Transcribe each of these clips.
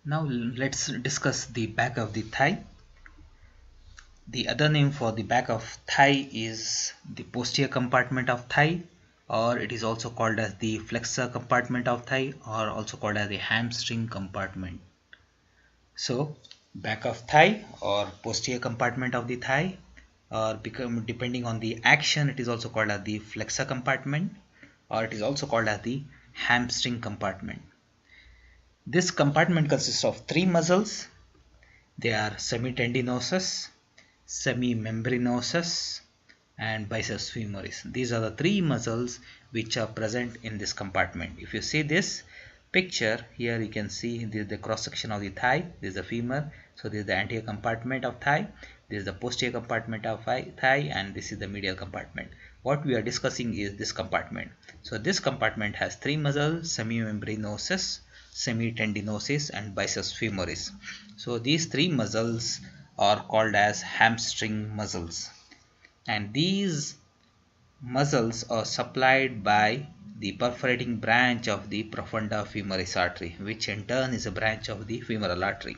Now let's discuss the back of the thigh. The other name for the back of thigh is the posterior compartment of thigh, or it is also called as the flexor compartment of thigh, or also called as the hamstring compartment. So back of thigh or posterior compartment of the thigh, or depending on the action, it is also called as the flexor compartment, or it is also called as the hamstring compartment. This compartment consists of three muscles. They are semitendinosus, semimembranosus, and biceps femoris. These are the three muscles which are present in this compartment. If you see this picture here, you can see this is the cross section of the thigh. This is the femur. So this is the anterior compartment of thigh. This is the posterior compartment of thigh, and this is the medial compartment. What we are discussing is this compartment. So this compartment has three muscles: semimembranosus, semitendinosus, and biceps femoris. So these three muscles are called as hamstring muscles, and these muscles are supplied by the perforating branch of the profunda femoris artery, which in turn is a branch of the femoral artery,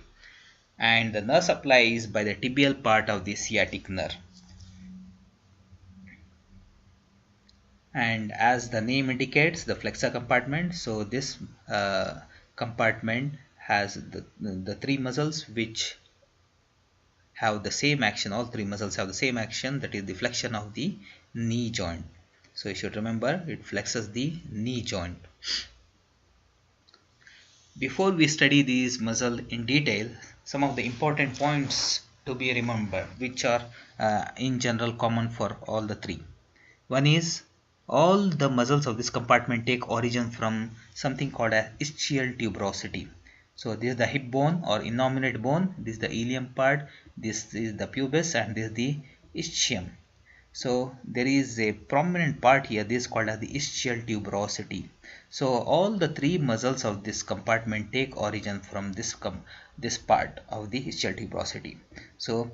and the nerve supply is by the tibial part of the sciatic nerve. And as the name indicates, the flexor compartment, so this compartment has the three muscles which have the same action. All three muscles have the same action, that is the flexion of the knee joint. So you should remember, it flexes the knee joint. Before we study these muscles in detail, some of the important points to be remembered, which are in general common for all the three. One is, all the muscles of this compartment take origin from something called as ischial tuberosity. So this is the hip bone or innominate bone, this is the ilium part, this is the pubis, and this is the ischium. So there is a prominent part here, this is called as the ischial tuberosity. So all the three muscles of this compartment take origin from this part of the ischial tuberosity. So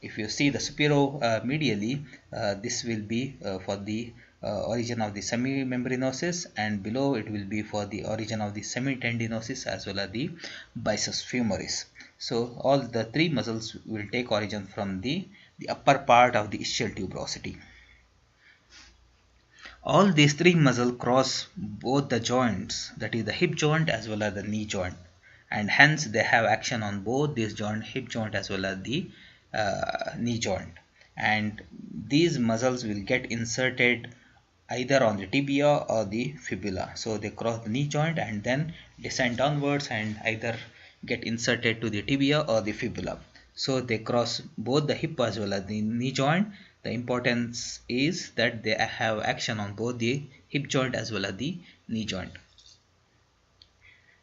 if you see the superior-medially, this will be for the origin of the semimembranosus, and below it will be for the origin of the semitendinosus as well as the biceps femoris. So all the three muscles will take origin from the upper part of the ischial tuberosity. All these three muscles cross both the joints, that is the hip joint as well as the knee joint, and hence they have action on both these joints, hip joint as well as the knee joint. And these muscles will get inserted either on the tibia or the fibula. So they cross the knee joint and then descend downwards and either get inserted to the tibia or the fibula. So they cross both the hip as well as the knee joint. The importance is that they have action on both the hip joint as well as the knee joint.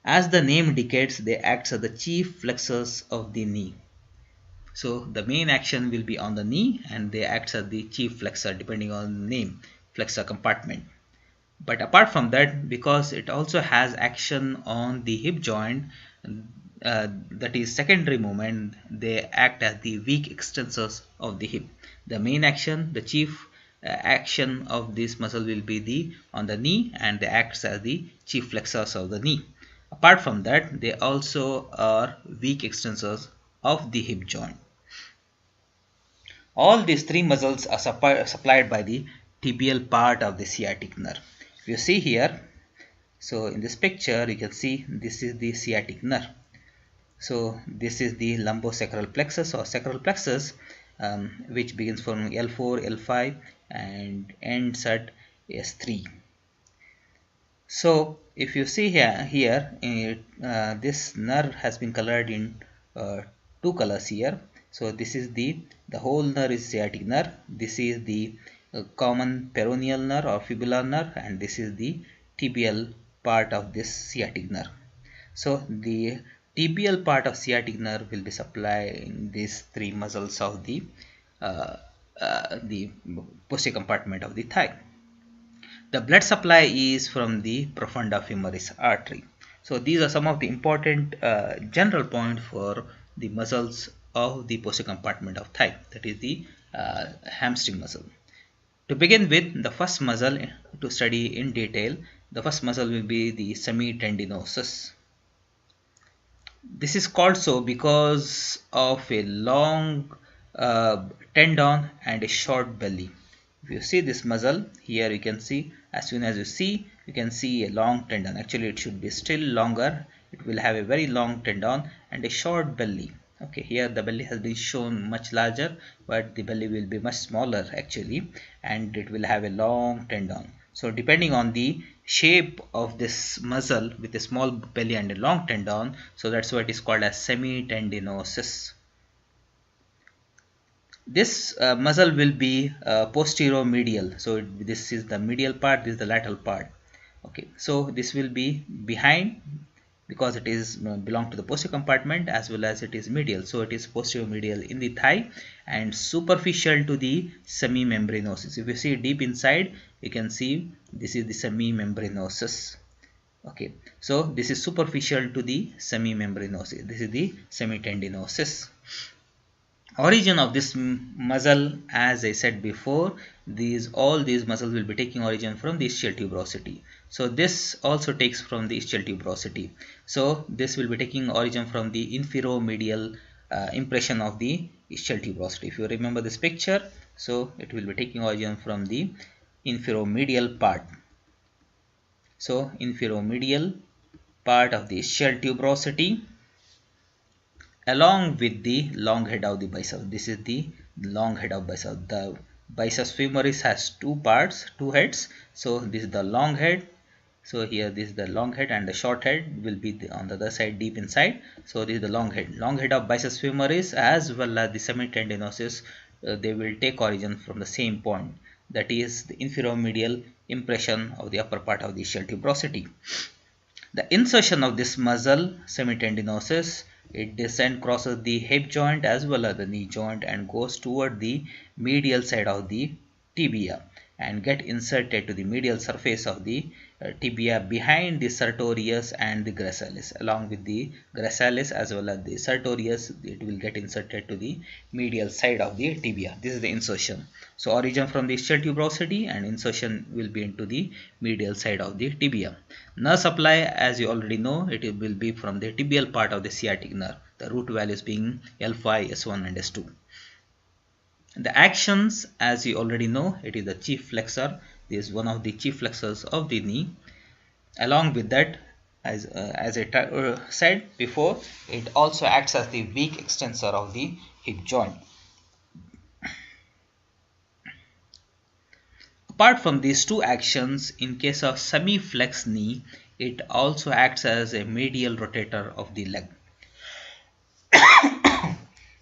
As the name indicates, they act as the chief flexors of the knee. So the main action will be on the knee, and they act as the chief flexor depending on the name, flexor compartment. But apart from that, because it also has action on the hip joint, that is secondary movement, they act as the weak extensors of the hip. The main action, the chief action of this muscle will be on the knee, and they act as the chief flexors of the knee. Apart from that, they also are weak extensors of the hip joint. All these three muscles are supplied by the tibial part of the sciatic nerve. If you see here, so in this picture you can see this is the sciatic nerve. So this is the lumbosacral plexus or sacral plexus, which begins from L4, L5 and ends at S3. So if you see here this nerve has been colored in two colors here. So this is the whole nerve is sciatic nerve. This is the common peroneal nerve or fibular nerve, and this is the tibial part of this sciatic nerve. So the tibial part of sciatic nerve will be supplying these three muscles of the posterior compartment of the thigh. The blood supply is from the profunda femoris artery. So these are some of the important general points for the muscles of the posterior compartment of thigh, that is the hamstring muscle. To begin with, the first muscle to study in detail, the first muscle will be the semitendinosus. This is called so because of a long tendon and a short belly. If you see this muscle here, you can see, as soon as you see, you can see a long tendon. Actually it should be still longer. It will have a very long tendon and a short belly. Okay, here the belly has been shown much larger, but the belly will be much smaller actually, and it will have a long tendon. So depending on the shape of this muscle with a small belly and a long tendon, so that's why it is called as semitendinosus. This muscle will be posterior-medial. So this is the medial part, this is the lateral part. Okay, so this will be behind because it is belong to the posterior compartment, as well as it is medial. So it is posterior medial in the thigh and superficial to the semimembranosus. If you see deep inside, you can see this is the semimembranosus. Okay, so this is superficial to the semimembranosus. This is the semitendinosus. Origin of this muscle, as I said before, all these muscles will be taking origin from the ischial tuberosity. So this also takes from the ischial tuberosity. So this will be taking origin from the inferomedial impression of the ischial tuberosity. If you remember this picture, so it will be taking origin from the inferomedial part. So inferomedial part of the ischial tuberosity, along with the long head of the biceps. This is the long head of biceps. The biceps femoris has two parts, two heads. So this is the long head. So here this is the long head, and the short head will be on the other side, deep inside. So this is the long head. Long head of biceps femoris as well as the semitendinosus, they will take origin from the same point. That is the inferomedial impression of the upper part of the ischial tuberosity. The insertion of this muscle, semitendinosus, it descends, crosses the hip joint as well as the knee joint, and goes toward the medial side of the tibia and get inserted to the medial surface of the tibia behind the sartorius and the gracilis. Along with the gracilis as well as the sartorius, it will get inserted to the medial side of the tibia. This is the insertion. So origin from the ischial tuberosity, and insertion will be into the medial side of the tibia. Nerve supply, as you already know, it will be from the tibial part of the sciatic nerve, the root values being L5, S1 and S2. The actions, as you already know, it is the chief flexor. This is one of the chief flexors of the knee. Along with that, as I said before, it also acts as the weak extensor of the hip joint. Apart from these two actions, in case of semi-flex knee, it also acts as a medial rotator of the leg.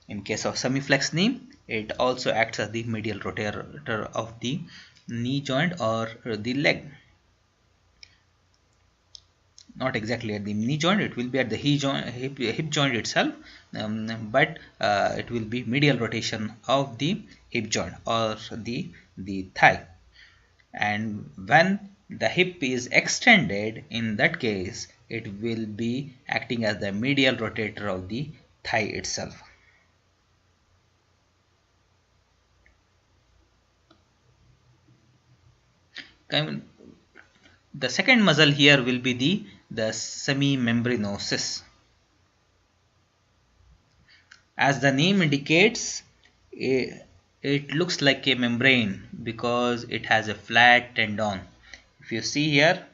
In case of semi-flex knee, it also acts as the medial rotator of the knee joint or the leg. Not exactly at the knee joint, it will be at the hip joint itself, but it will be medial rotation of the hip joint or the thigh. And when the hip is extended, in that case it will be acting as the medial rotator of the thigh itself. The second muscle here will be the semimembranosus. As the name indicates, it looks like a membrane because it has a flat tendon. If you see here,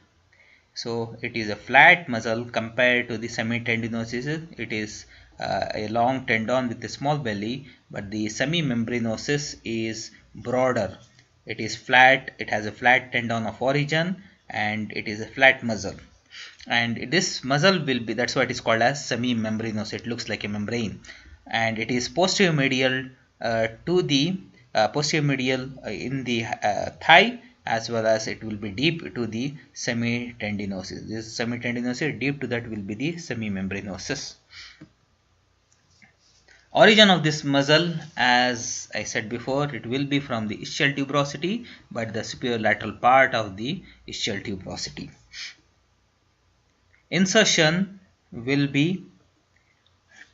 so it is a flat muscle compared to the semitendinosus. It is a long tendon with a small belly, but the semimembranosus is broader. It is flat, it has a flat tendon of origin, and it is a flat muscle. And this muscle will be, that's why it is called as semimembranous. It looks like a membrane, and it is posterior medial to the posterior medial in the thigh, as well as it will be deep to the semitendinosus. This semitendinosus, deep to that will be the semimembranosus. Origin of this muscle, as I said before, it will be from the ischial tuberosity, but the superior lateral part of the ischial tuberosity. Insertion will be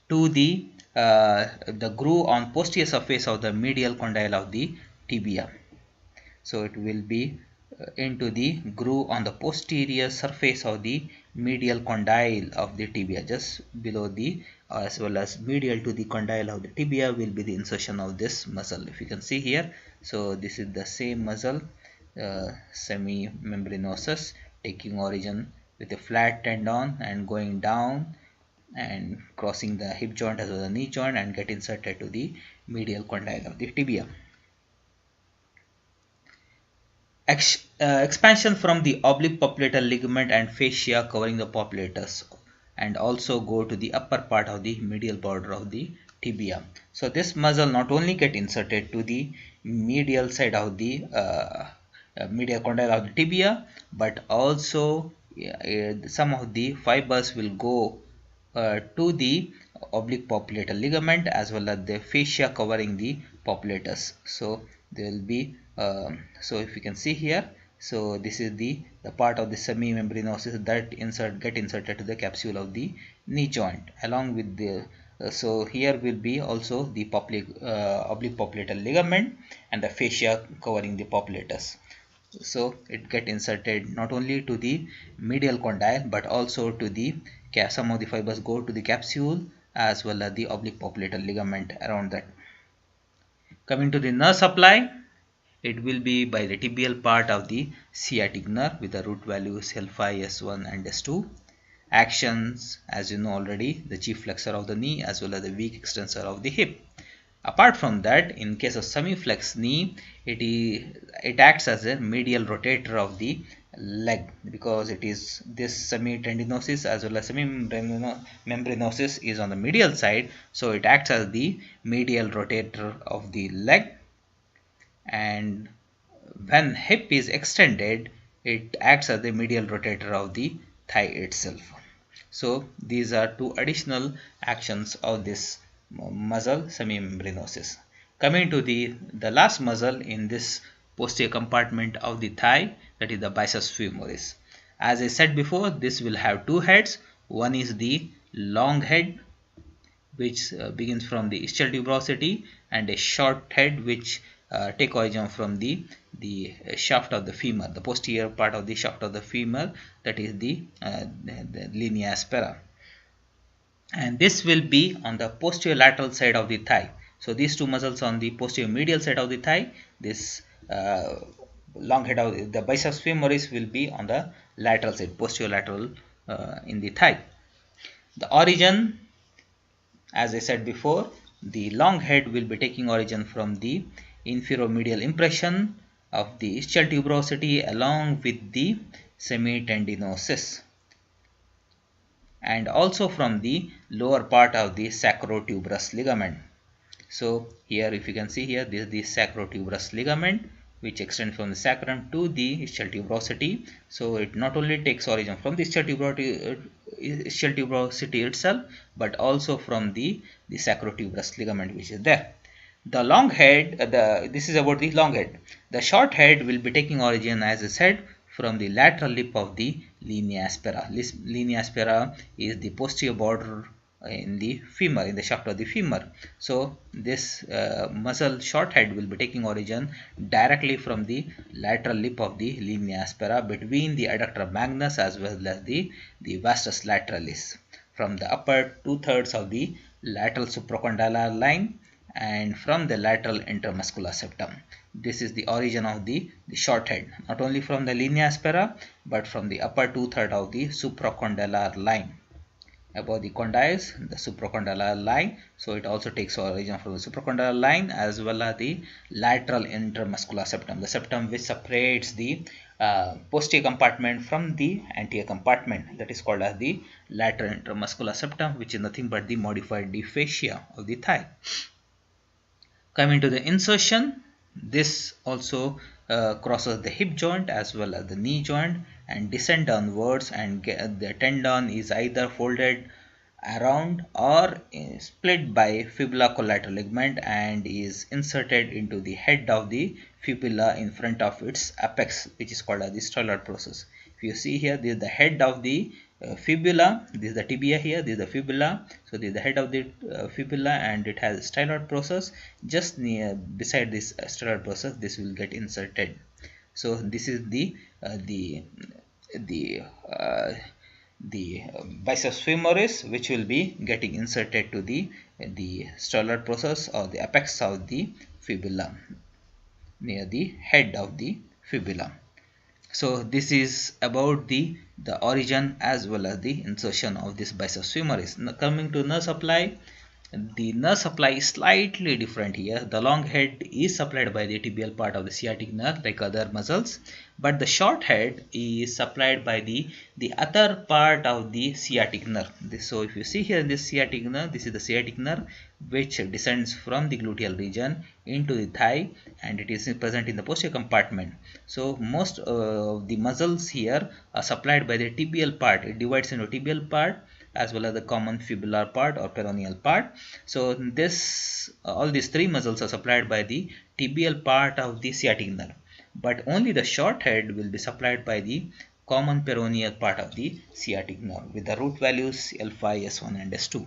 to the groove on posterior surface of the medial condyle of the tibia. So it will be into the groove on the posterior surface of the medial condyle of the tibia, just below the as well as medial to the condyle of the tibia will be the insertion of this muscle. If you can see here, so this is the same muscle, semimembranosus, taking origin with a flat tendon and going down and crossing the hip joint as well as the knee joint and get inserted to the medial condyle of the tibia. Expansion from the oblique popliteal ligament and fascia covering the popliteus, and also go to the upper part of the medial border of the tibia. So this muscle not only get inserted to the medial side of the medial condyle of the tibia, but also some of the fibers will go to the oblique popliteal ligament as well as the fascia covering the popliteus. So there will be so if you can see here, so this is the part of the semimembranosus that get inserted to the capsule of the knee joint along with the so here will be also the oblique popliteal ligament and the fascia covering the popliteus. So it get inserted not only to the medial condyle but also to the some of the fibers go to the capsule as well as the oblique popliteal ligament around that. Coming to the nerve supply, it will be by the tibial part of the sciatic nerve with the root values L5, S1 and S2. Actions, as you know already, the chief flexor of the knee as well as the weak extensor of the hip. Apart from that, in case of semiflex knee, it acts as a medial rotator of the leg, because it is this semitendinosus as well as semimembranosus is on the medial side, so it acts as the medial rotator of the leg. And when hip is extended, it acts as the medial rotator of the thigh itself. So these are two additional actions of this muscle, semimembranosus. Coming to the last muscle in this posterior compartment of the thigh, that is the biceps femoris. As I said before, this will have two heads. One is the long head, which begins from the ischial tuberosity, and a short head which take origin from the shaft of the femur, the posterior part of the shaft of the femur, that is the linea aspera. And this will be on the posterior lateral side of the thigh. So these two muscles on the posterior medial side of the thigh, this long head of the biceps femoris will be on the lateral side, posterior lateral in the thigh. The origin, as I said before, the long head will be taking origin from the inferomedial impression of the ischial tuberosity along with the semitendinosus, and also from the lower part of the sacrotuberous ligament. So here, if you can see here, this is the sacrotuberous ligament which extends from the sacrum to the ischial tuberosity. So it not only takes origin from the ischial tuberosity itself, but also from the sacrotuberous ligament which is there. The long head, this is about the long head. The short head will be taking origin, as I said, from the lateral lip of the linea aspera. Linea aspera is the posterior border in the femur, in the shaft of the femur. So this muscle short head will be taking origin directly from the lateral lip of the linea aspera between the adductor magnus as well as the vastus lateralis, from the upper 2/3 of the lateral supracondylar line and from the lateral intermuscular septum. This is the origin of the short head, not only from the linea aspera but from the upper 2/3 of the supracondylar line. Above the condyles, the supracondylar line, so it also takes origin from the supracondylar line as well as the lateral intermuscular septum, the septum which separates the posterior compartment from the anterior compartment, that is called as the lateral intermuscular septum, which is nothing but the modified fascia of the thigh. Coming to the insertion, this also crosses the hip joint as well as the knee joint and descend downwards, and the tendon is either folded around or split by fibula collateral ligament and is inserted into the head of the fibula in front of its apex, which is called as the styloid process. If you see here, this is the head of the fibula, this is the tibia here, this is the fibula, so this is the head of the fibula and it has a styloid process. Just near beside this styloid process, this will get inserted. So this is the the biceps femoris, which will be getting inserted to the stellate process or the apex of the fibula near the head of the fibula. So this is about the origin as well as the insertion of this biceps femoris. Now coming to nerve supply, the nerve supply is slightly different here. The long head is supplied by the tibial part of the sciatic nerve like other muscles, but the short head is supplied by the other part of the sciatic nerve. So if you see here in this sciatic nerve, this is the sciatic nerve which descends from the gluteal region into the thigh, and it is present in the posterior compartment. So most of the muscles here are supplied by the tibial part. It divides into tibial part as well as the common fibular part or peroneal part. So this all these three muscles are supplied by the tibial part of the sciatic nerve, but only the short head will be supplied by the common peroneal part of the sciatic nerve with the root values L5, S1 and S2.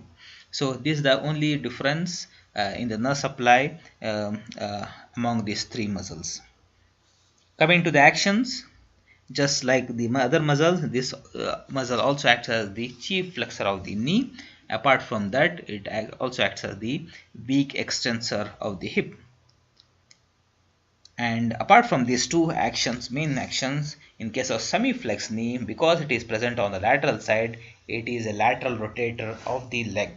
So this is the only difference in the nerve supply among these three muscles. Coming to the actions, just like the other muscles, this muscle also acts as the chief flexor of the knee. Apart from that, it also acts as the weak extensor of the hip. And apart from these two actions, main actions, in case of semi-flexed knee, because it is present on the lateral side, it is a lateral rotator of the leg.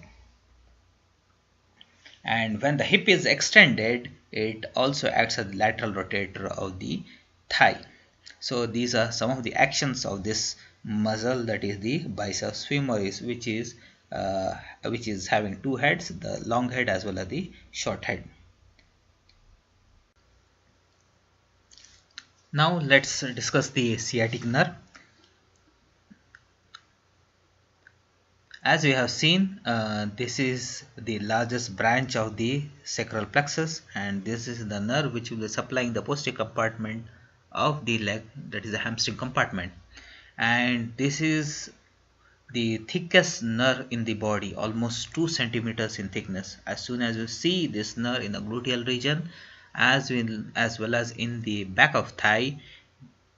And when the hip is extended, it also acts as the lateral rotator of the thigh. So these are some of the actions of this muscle, that is the biceps femoris, which is having two heads, the long head as well as the short head. Now let's discuss the sciatic nerve. As we have seen, this is the largest branch of the sacral plexus, and this is the nerve which will be supplying the posterior compartment of the leg, that is the hamstring compartment. And this is the thickest nerve in the body, almost 2 centimeters in thickness. As soon as you see this nerve in the gluteal region as well as in the back of thigh,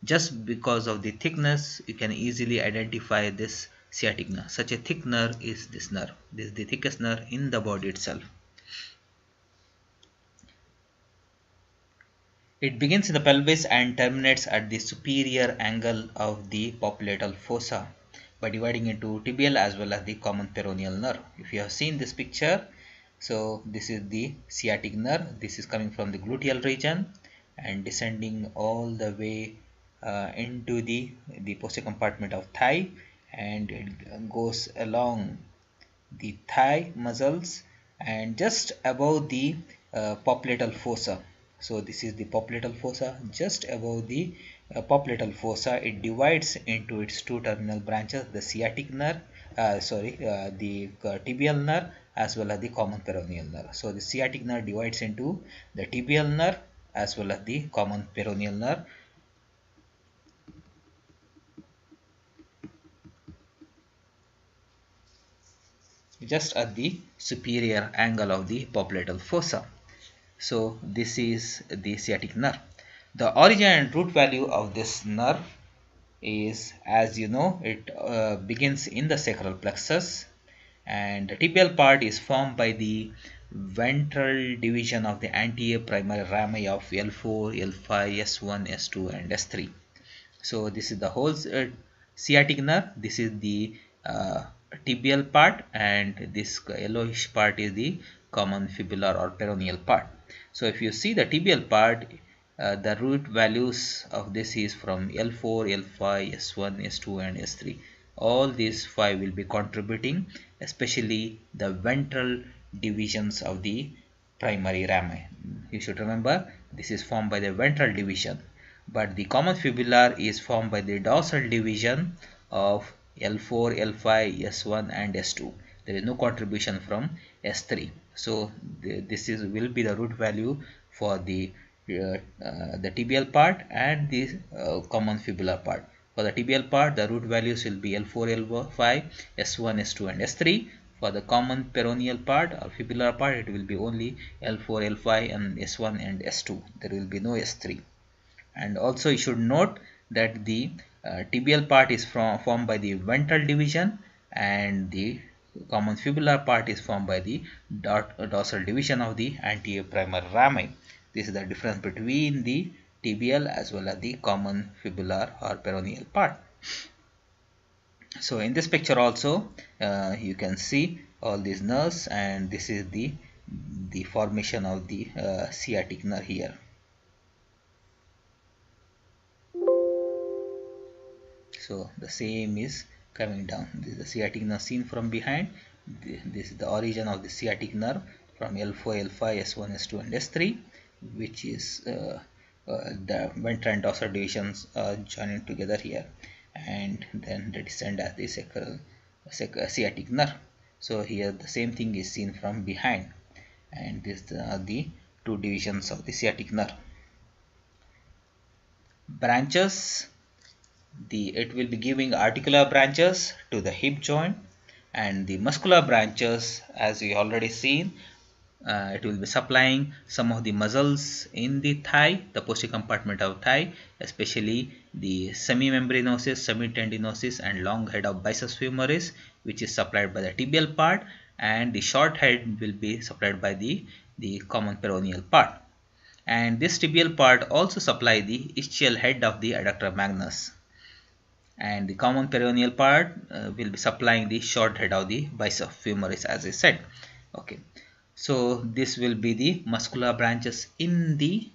just because of the thickness, you can easily identify this sciatic nerve. Such a thick nerve is this nerve. This is the thickest nerve in the body itself. It begins in the pelvis and terminates at the superior angle of the popliteal fossa by dividing into tibial as well as the common peroneal nerve. If you have seen this picture, so this is the sciatic nerve. This is coming from the gluteal region and descending all the way into the posterior compartment of thigh, and it goes along the thigh muscles and just above the popliteal fossa. So this is the popliteal fossa. Just above the popliteal fossa, it divides into its two terminal branches, the sciatic nerve, the tibial nerve as well as the common peroneal nerve. So the sciatic nerve divides into the tibial nerve as well as the common peroneal nerve. Just at the superior angle of the popliteal fossa. So this is the sciatic nerve. The origin and root value of this nerve is, as you know, it begins in the sacral plexus, and the tibial part is formed by the ventral division of the anterior primary rami of L4, L5, S1, S2 and S3. So this is the whole sciatic nerve. This is the tibial part, and this yellowish part is the common fibular or peroneal part. So if you see the tibial part, the root values of this is from L4, L5, S1, S2 and S3. All these 5 will be contributing, especially the ventral divisions of the primary rami. You should remember, this is formed by the ventral division, but the common fibular is formed by the dorsal division of L4, L5, S1 and S2. There is no contribution from S3. So this will be the root value for the tibial part and the common fibular part. For the tibial part, the root values will be L4, L5, S1, S2 and S3. For the common peroneal part or fibular part, it will be only L4, L5 and S1 and S2. There will be no S3. And also you should note that the tibial part is formed by the ventral division, and the common fibular part is formed by the dorsal division of the anterior primer rami. This is the difference between the tibial as well as the common fibular or peroneal part. So in this picture also you can see all these nerves, and this is the formation of the sciatic nerve here. So the same is coming down. This is the sciatic nerve seen from behind. This is the origin of the sciatic nerve from L4, L5, S1, S2 and S3, which is the ventral and dorsal divisions joining together here, and then they descend as the sciatic nerve. So here the same thing is seen from behind, and these are the two divisions of the sciatic nerve. Branches, it will be giving articular branches to the hip joint, and the muscular branches, as we already seen, it will be supplying some of the muscles in the thigh, the posterior compartment of thigh, especially the semimembranosus, semitendinosus and long head of biceps femoris, which is supplied by the tibial part, and the short head will be supplied by the common peroneal part. And this tibial part also supply the ischial head of the adductor magnus, and the common peroneal part will be supplying the short head of the biceps femoris, as I said. Okay, so this will be the muscular branches in the